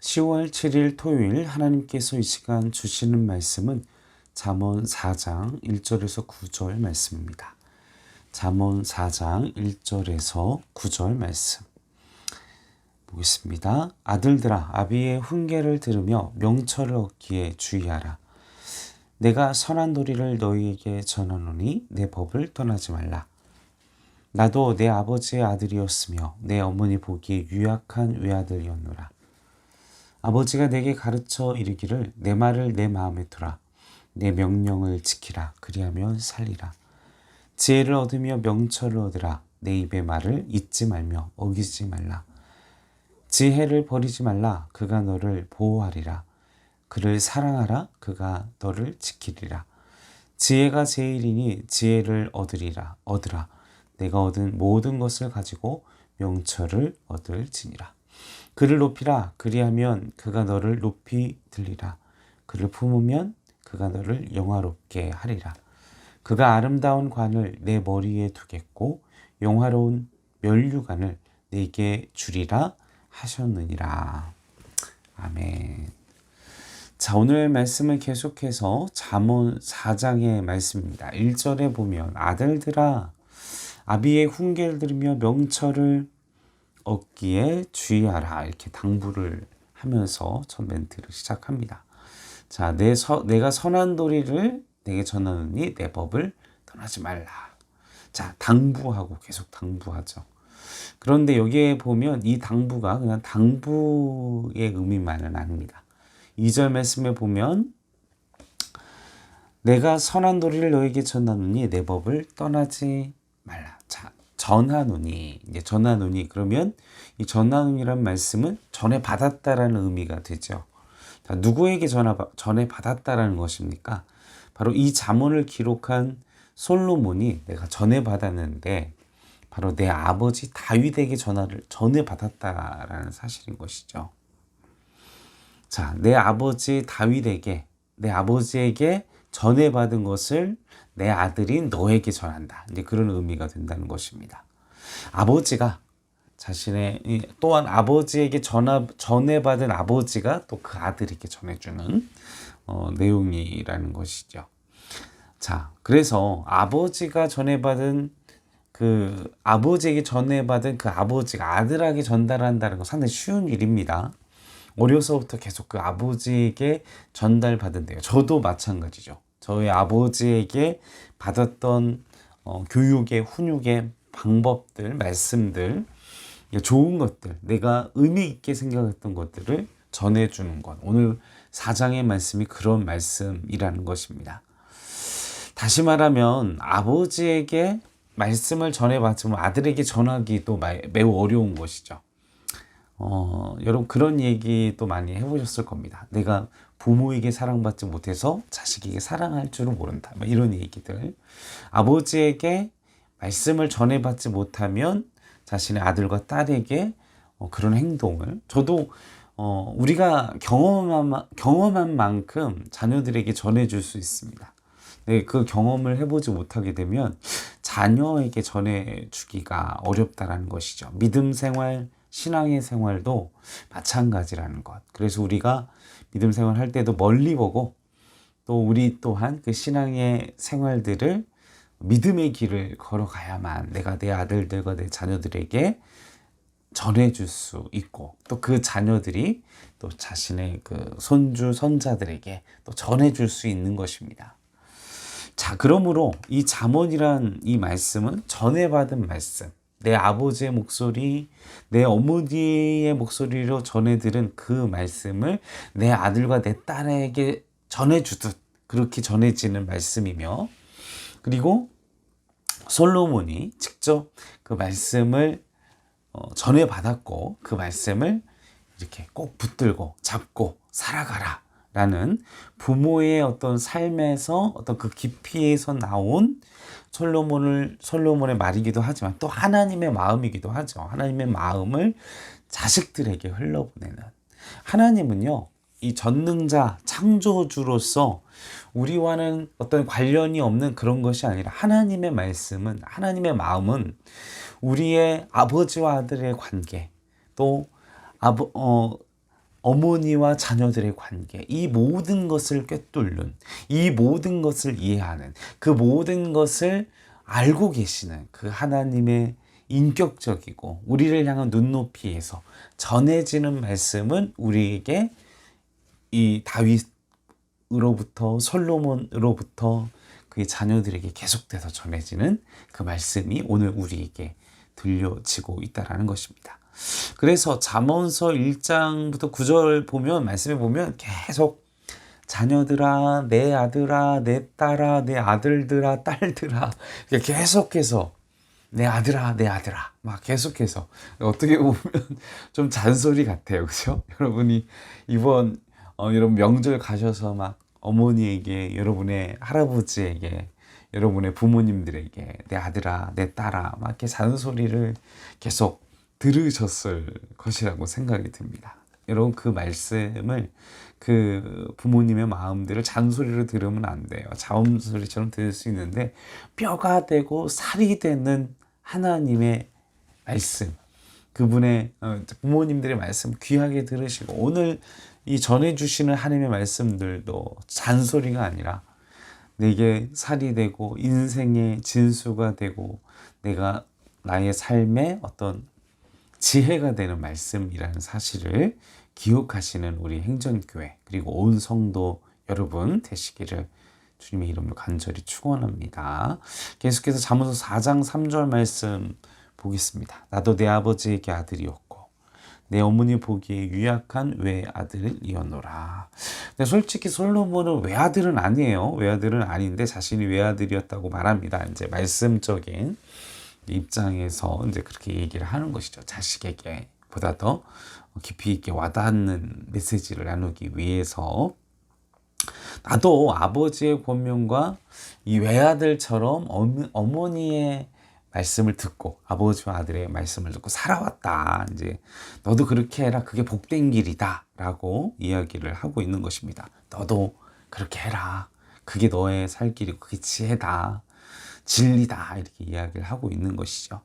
10월 7일 토요일 하나님께서 이 시간 주시는 말씀은 잠언 4장 1절에서 9절 말씀입니다. 잠언 4장 1절에서 9절 말씀 보겠습니다. 아들들아 아비의 훈계를 들으며 명철을 얻기에 주의하라. 내가 선한 도리를 너희에게 전하노니 내 법을 떠나지 말라. 나도 내 아버지의 아들이었으며 내 어머니 보기에 유약한 외아들이었노라. 아버지가 내게 가르쳐 이르기를 내 말을 내 마음에 두라. 내 명령을 지키라. 그리하면 살리라. 지혜를 얻으며 명철을 얻으라. 내 입의 말을 잊지 말며 어기지 말라. 지혜를 버리지 말라. 그가 너를 보호하리라. 그를 사랑하라. 그가 너를 지키리라. 지혜가 제일이니 지혜를 얻으라. 내가 얻은 모든 것을 가지고 명철을 얻을지니라. 그를 높이라. 그리하면 그가 너를 높이 들리라. 그를 품으면 그가 너를 영화롭게 하리라. 그가 아름다운 관을 내 머리에 두겠고 영화로운 면류관을 내게 주리라 하셨느니라. 아멘. 자, 오늘 말씀은 계속해서 잠언 4장의 말씀입니다. 1절에 보면 아들들아 아비의 훈계를 들으며 명철을 얻기에 주의하라 이렇게 당부를 하면서 첫 멘트를 시작합니다. 자, 내가 선한 도리를 내게 전하노니 내 법을 떠나지 말라. 자, 당부하고 계속 당부하죠. 그런데 여기에 보면 이 당부가 그냥 당부의 의미만은 아닙니다. 2절 말씀에 보면 내가 선한 도리를 너에게 전하노니 내 법을 떠나지 말라. 자, 전하노니 그러면 이 전하노니란 말씀은 전해 받았다라는 의미가 되죠. 자, 누구에게 전해 받았다라는 것입니까? 바로 이 잠언을 기록한 솔로몬이 내가 전해 받았는데 바로 내 아버지 다윗에게 전해 받았다라는 사실인 것이죠. 자, 내 아버지에게 전해 받은 것을 내 아들인 너에게 전한다. 이제 그런 의미가 된다는 것입니다. 아버지가 또한 아버지에게 전해받은 아버지가 또 그 아들에게 전해주는 내용이라는 것이죠. 자, 그래서 아버지에게 전해받은 그 아버지가 아들에게 전달한다는 건 상당히 쉬운 일입니다. 어려서부터 계속 그 아버지에게 전달받은대요. 저도 마찬가지죠. 저희 아버지에게 받았던 교육의 훈육의 방법들, 말씀들, 좋은 것들, 내가 의미 있게 생각했던 것들을 전해주는 것. 오늘 4장의 말씀이 그런 말씀이라는 것입니다. 다시 말하면 아버지에게 말씀을 전해봤지만 아들에게 전하기도 매우 어려운 것이죠. 여러분 그런 얘기도 많이 해보셨을 겁니다. 내가 부모에게 사랑받지 못해서 자식에게 사랑할 줄은 모른다. 이런 얘기들. 아버지에게 말씀을 전해받지 못하면 자신의 아들과 딸에게 그런 행동을 저도 우리가 경험한 만큼 자녀들에게 전해줄 수 있습니다. 네, 그 경험을 해보지 못하게 되면 자녀에게 전해주기가 어렵다라는 것이죠. 믿음 생활, 신앙의 생활도 마찬가지라는 것. 그래서 우리가 믿음 생활 할 때도 멀리 보고 또 우리 또한 그 신앙의 생활들을 믿음의 길을 걸어가야만 내가 내 아들들과 내 자녀들에게 전해줄 수 있고 또 그 자녀들이 또 자신의 그 손주, 손자들에게 또 전해줄 수 있는 것입니다. 자, 그러므로 이 잠언이란 이 말씀은 전해받은 말씀, 내 아버지의 목소리, 내 어머니의 목소리로 전해들은 그 말씀을 내 아들과 내 딸에게 전해주듯 그렇게 전해지는 말씀이며 그리고 솔로몬이 직접 그 말씀을 전해받았고 그 말씀을 이렇게 꼭 붙들고 잡고 살아가라 라는 부모의 어떤 삶에서 어떤 그 깊이에서 나온 솔로몬의 말이기도 하지만 또 하나님의 마음이기도 하죠. 하나님의 마음을 자식들에게 흘러보내는 하나님은요, 이 전능자 창조주로서 우리와는 어떤 관련이 없는 그런 것이 아니라 하나님의 말씀은 하나님의 마음은 우리의 아버지와 아들의 관계 또 어머니와 자녀들의 관계, 이 모든 것을 꿰뚫는, 이 모든 것을 이해하는, 그 모든 것을 알고 계시는 그 하나님의 인격적이고 우리를 향한 눈높이에서 전해지는 말씀은 우리에게 이 다윗으로부터 솔로몬으로부터 그의 자녀들에게 계속돼서 전해지는 그 말씀이 오늘 우리에게 들려지고 있다는 것입니다. 그래서 잠언서 1장부터 9절 보면, 말씀에 보면 계속 자녀들아, 내 아들아, 내 딸아, 내 아들들아, 딸들아, 계속해서 내 아들아, 내 아들아, 막 계속해서, 어떻게 보면 좀 잔소리 같아요. 그죠? 여러분이 이번 여러분 명절 가셔서 막 어머니에게, 여러분의 할아버지에게, 여러분의 부모님들에게 내 아들아, 내 딸아, 막 이렇게 잔소리를 계속 들으셨을 것이라고 생각이 듭니다. 여러분, 그 말씀을, 그 부모님의 마음들을 잔소리로 들으면 안 돼요. 자음소리처럼 들을 수 있는데 뼈가 되고 살이 되는 하나님의 말씀, 그분의 부모님들의 말씀 귀하게 들으시고, 오늘 이 전해주시는 하나님의 말씀들도 잔소리가 아니라 내게 살이 되고 인생의 진수가 되고 내가 나의 삶의 어떤 지혜가 되는 말씀이라는 사실을 기억하시는 우리 행전교회 그리고 온 성도 여러분 되시기를 주님의 이름으로 간절히 축원합니다. 계속해서 잠언서 4장 3절 말씀 보겠습니다. 나도 내 아버지에게 아들이었고 내 어머니 보기에 유약한 외아들이었노라. 근데 솔직히 솔로몬은 외아들은 아니에요. 외아들은 아닌데 자신이 외아들이었다고 말합니다. 이제 말씀적인 입장에서 이제 그렇게 얘기를 하는 것이죠. 자식에게 보다 더 깊이 있게 와닿는 메시지를 나누기 위해서, 나도 아버지의 권면과 이 외아들처럼 어머니의 말씀을 듣고 아버지와 아들의 말씀을 듣고 살아왔다. 이제 너도 그렇게 해라. 그게 복된 길이다. 라고 이야기를 하고 있는 것입니다. 너도 그렇게 해라. 그게 너의 살 길이고 그게 지혜다. 진리다. 이렇게 이야기를 하고 있는 것이죠.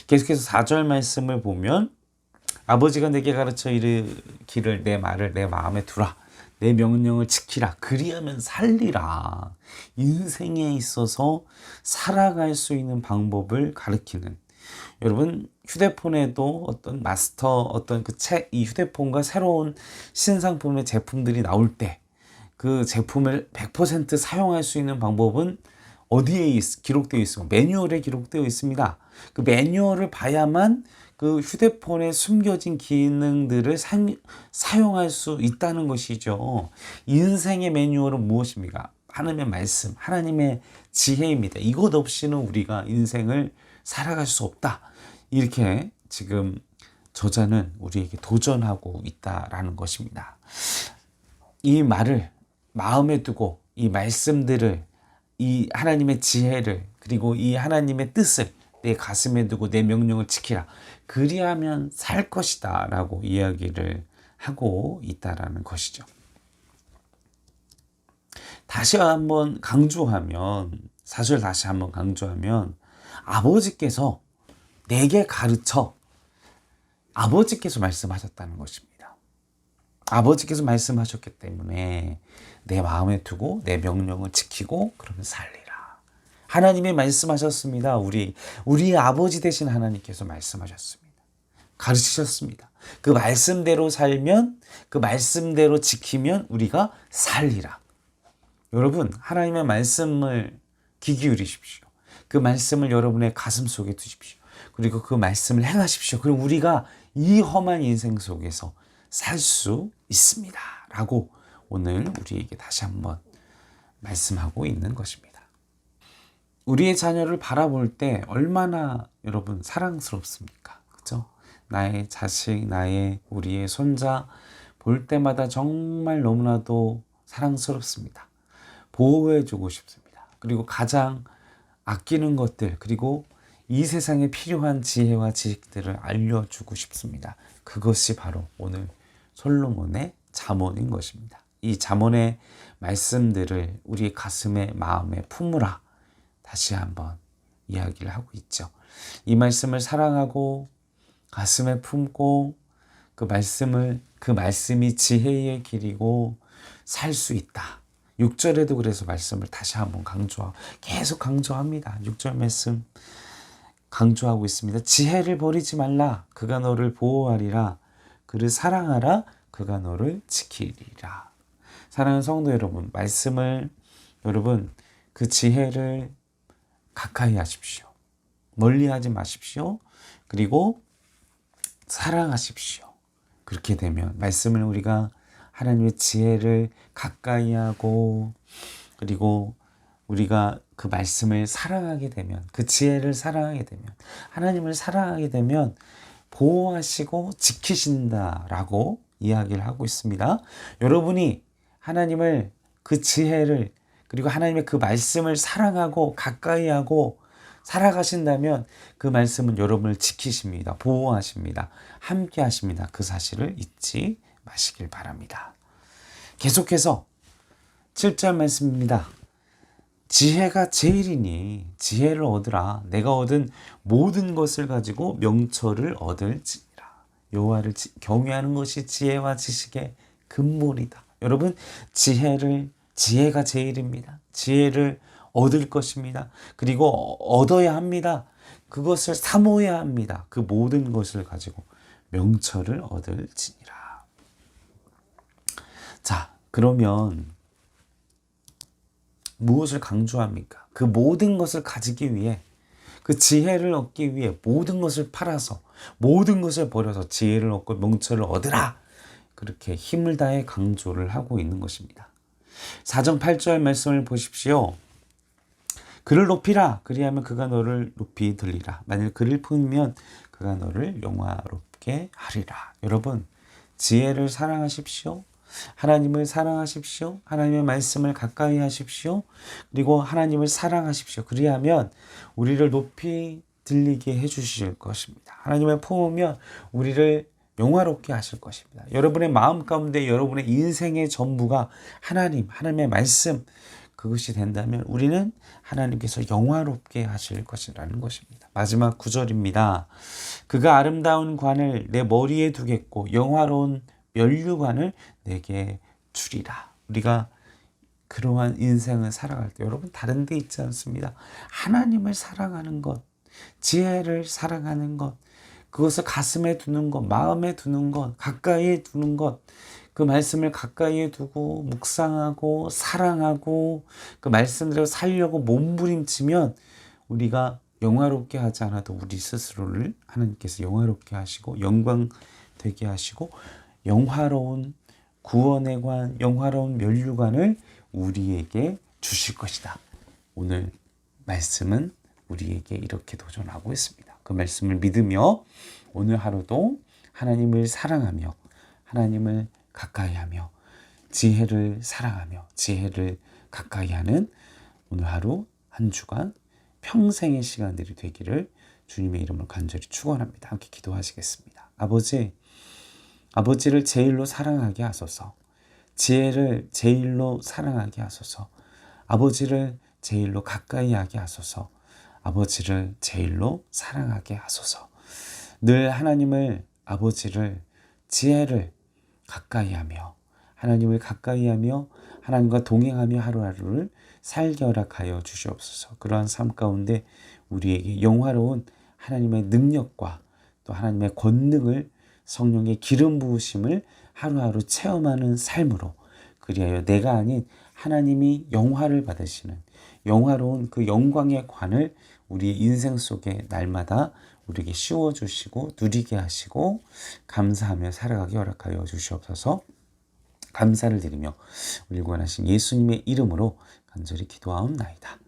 계속해서 4절 말씀을 보면 아버지가 내게 가르쳐 이르기를 내 말을 내 마음에 두라. 내 명령을 지키라. 그리하면 살리라. 인생에 있어서 살아갈 수 있는 방법을 가르치는, 여러분 휴대폰에도 어떤 마스터 어떤 그 책, 이 휴대폰과 새로운 신상품의 제품들이 나올 때 그 제품을 100% 사용할 수 있는 방법은 어디에 기록되어 있습니까? 매뉴얼에 기록되어 있습니다. 그 매뉴얼을 봐야만 그 휴대폰에 숨겨진 기능들을 사용할 수 있다는 것이죠. 인생의 매뉴얼은 무엇입니까? 하나님의 말씀, 하나님의 지혜입니다. 이것 없이는 우리가 인생을 살아갈 수 없다. 이렇게 지금 저자는 우리에게 도전하고 있다라는 것입니다. 이 말을 마음에 두고 이 말씀들을, 이 하나님의 지혜를, 그리고 이 하나님의 뜻을 내 가슴에 두고 내 명령을 지키라. 그리하면 살 것이다 라고 이야기를 하고 있다라는 것이죠. 다시 한번 강조하면, 사실 다시 한번 강조하면 아버지께서 내게 가르쳐, 아버지께서 말씀하셨다는 것입니다. 아버지께서 말씀하셨기 때문에 내 마음에 두고 내 명령을 지키고 그러면 살리라. 하나님이 말씀하셨습니다. 우리 아버지 되신 하나님께서 말씀하셨습니다. 가르치셨습니다. 그 말씀대로 살면, 그 말씀대로 지키면 우리가 살리라. 여러분, 하나님의 말씀을 귀 기울이십시오. 그 말씀을 여러분의 가슴 속에 두십시오. 그리고 그 말씀을 행하십시오. 그럼 우리가 이 험한 인생 속에서 살 수 있습니다. 라고 오늘 우리에게 다시 한번 말씀하고 있는 것입니다. 우리의 자녀를 바라볼 때 얼마나 여러분 사랑스럽습니까? 그죠? 나의 자식, 우리의 손자 볼 때마다 정말 너무나도 사랑스럽습니다. 보호해주고 싶습니다. 그리고 가장 아끼는 것들, 그리고 이 세상에 필요한 지혜와 지식들을 알려주고 싶습니다. 그것이 바로 오늘 솔로몬의 잠언인 것입니다. 이 잠언의 말씀들을 우리 가슴에, 마음에 품으라. 다시 한번 이야기를 하고 있죠. 이 말씀을 사랑하고 가슴에 품고 그 말씀이 지혜의 길이고 살 수 있다. 6절에도 그래서 말씀을 다시 한번 계속 강조합니다. 6절 말씀 강조하고 있습니다. 지혜를 버리지 말라. 그가 너를 보호하리라. 그를 사랑하라. 그가 너를 지키리라. 사랑하는 성도 여러분, 말씀을 여러분 그 지혜를 가까이 하십시오. 멀리 하지 마십시오. 그리고 사랑하십시오. 그렇게 되면 말씀을 우리가 하나님의 지혜를 가까이 하고 그리고 우리가 그 말씀을 사랑하게 되면 그 지혜를 사랑하게 되면 하나님을 사랑하게 되면 보호하시고 지키신다라고 이야기를 하고 있습니다. 여러분이 하나님을 그 지혜를 그리고 하나님의 그 말씀을 사랑하고 가까이 하고 살아가신다면 그 말씀은 여러분을 지키십니다. 보호하십니다. 함께 하십니다. 그 사실을 잊지 마시길 바랍니다. 계속해서 7절 말씀입니다. 지혜가 제일이니 지혜를 얻으라. 내가 얻은 모든 것을 가지고 명철을 얻을지니라. 여호와를 경외하는 것이 지혜와 지식의 근본이다. 여러분, 지혜가 제일입니다. 지혜를 얻을 것입니다. 그리고 얻어야 합니다. 그것을 사모해야 합니다. 그 모든 것을 가지고 명철을 얻을지니라. 자, 그러면 무엇을 강조합니까? 그 모든 것을 가지기 위해 그 지혜를 얻기 위해 모든 것을 팔아서 모든 것을 버려서 지혜를 얻고 명철을 얻으라. 그렇게 힘을 다해 강조를 하고 있는 것입니다. 4장 8절 말씀을 보십시오. 그를 높이라. 그리하면 그가 너를 높이 들리라. 만일 그를 품으면 그가 너를 영화롭게 하리라. 여러분, 지혜를 사랑하십시오. 하나님을 사랑하십시오. 하나님의 말씀을 가까이 하십시오. 그리고 하나님을 사랑하십시오. 그리하면 우리를 높이 들리게 해주실 것입니다. 하나님을 품으면 우리를 영화롭게 하실 것입니다. 여러분의 마음 가운데 여러분의 인생의 전부가 하나님의 말씀 그것이 된다면 우리는 하나님께서 영화롭게 하실 것이라는 것입니다. 마지막 9절입니다. 그가 아름다운 관을 내 머리에 두겠고 영화로운 면류관을 내게 주리라. 우리가 그러한 인생을 살아갈 때 여러분 다른 데 있지 않습니다. 하나님을 사랑하는 것, 지혜를 사랑하는 것, 그것을 가슴에 두는 것, 마음에 두는 것, 가까이에 두는 것, 그 말씀을 가까이에 두고 묵상하고 사랑하고 그 말씀대로 살려고 몸부림치면 우리가 영화롭게 하지 않아도 우리 스스로를 하나님께서 영화롭게 하시고 영광 되게 하시고 영화로운 구원의 관, 영화로운 면류관을 우리에게 주실 것이다. 오늘 말씀은 우리에게 이렇게 도전하고 있습니다. 그 말씀을 믿으며 오늘 하루도 하나님을 사랑하며 하나님을 가까이하며 지혜를 사랑하며 지혜를 가까이하는 오늘 하루 한 주간 평생의 시간들이 되기를 주님의 이름으로 간절히 축원합니다. 함께 기도하시겠습니다. 아버지를 제일로 사랑하게 하소서. 지혜를 제일로 사랑하게 하소서. 아버지를 제일로 가까이 하게 하소서. 아버지를 제일로 사랑하게 하소서. 늘 아버지를 지혜를 가까이 하며 하나님을 가까이 하며 하나님과 동행하며 하루하루를 살게 허락하여 주시옵소서. 그러한 삶 가운데 우리에게 영화로운 하나님의 능력과 또 하나님의 권능을 성령의 기름 부으심을 하루하루 체험하는 삶으로 그리하여 내가 아닌 하나님이 영화를 받으시는 영화로운 그 영광의 관을 우리의 인생 속에 날마다 우리에게 씌워주시고 누리게 하시고 감사하며 살아가게 허락하여 주시옵소서. 감사를 드리며 우리 구원하신 예수님의 이름으로 간절히 기도하옵나이다.